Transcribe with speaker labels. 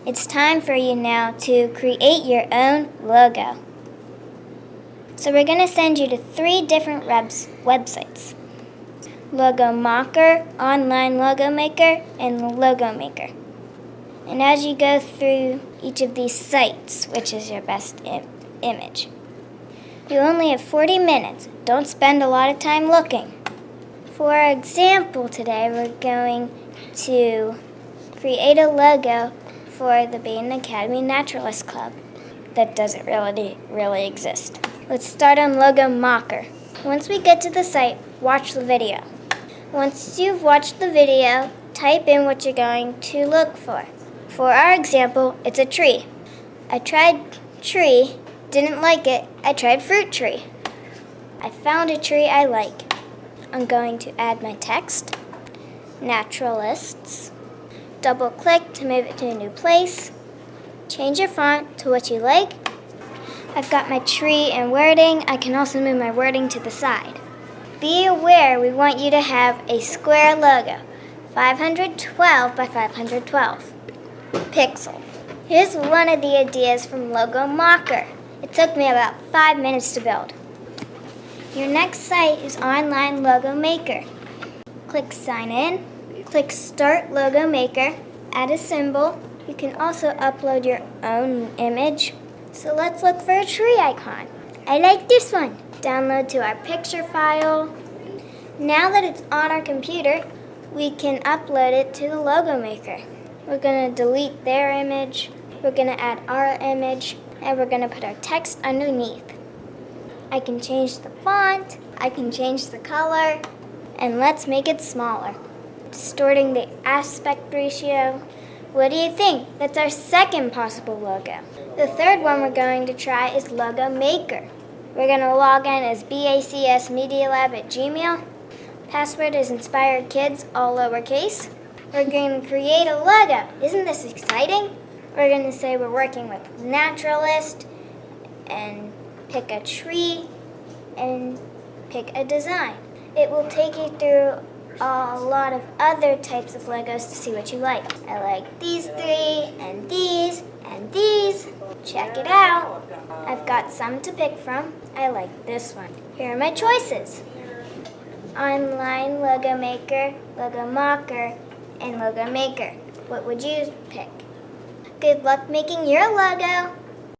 Speaker 1: It's time for you now to create your own logo. So we're going to send you to 3 different websites. Logo Mocker, Online Logo Maker, and Logo Maker. And as you go through each of these sites, which is your best image? You only have 40 minutes. Don't spend a lot of time looking. For our example today, we're going to create a logo for the Baden Academy Naturalist Club that doesn't really exist. Let's start on Logo Mocker. Once we get to the site, watch the video. Once you've watched the video, type in what you're going to look for. For our example, it's a tree. I tried tree, didn't like it. I tried fruit tree. I found a tree I like. I'm going to add my text, naturalists, double click to move it to a new place, change your font to what you like. I've got my tree and wording. I can also move my wording to the side. Be aware we want you to have a square logo, 512 by 512 pixel. Here's one of the ideas from Logo Mocker. It took me about 5 minutes to build. Your next site is Online Logo Maker. Click Sign In, click Start Logo Maker, add a symbol. You can also upload your own image. So let's look for a tree icon. I like this one. Download to our picture file. Now that it's on our computer, we can upload it to the Logo Maker. We're going to delete their image, we're going to add our image, and we're going to put our text underneath. I can change the font, I can change the color, and let's make it smaller. Distorting the aspect ratio. What do you think? That's our second possible logo. The third one we're going to try is Logo Maker. We're going to log in as bacsmedialab@gmail. Password is InspiredKids, all lowercase. We're going to create a logo. Isn't this exciting? We're going to say we're working with naturalist and pick a tree and pick a design. It will take you through a lot of other types of logos to see what you like. I like these 3 and these and these. Check it out. I've got some to pick from. I like this one. Here are my choices. Online Logo Maker, Logo Mocker, and Logo Maker. What would you pick? Good luck making your logo!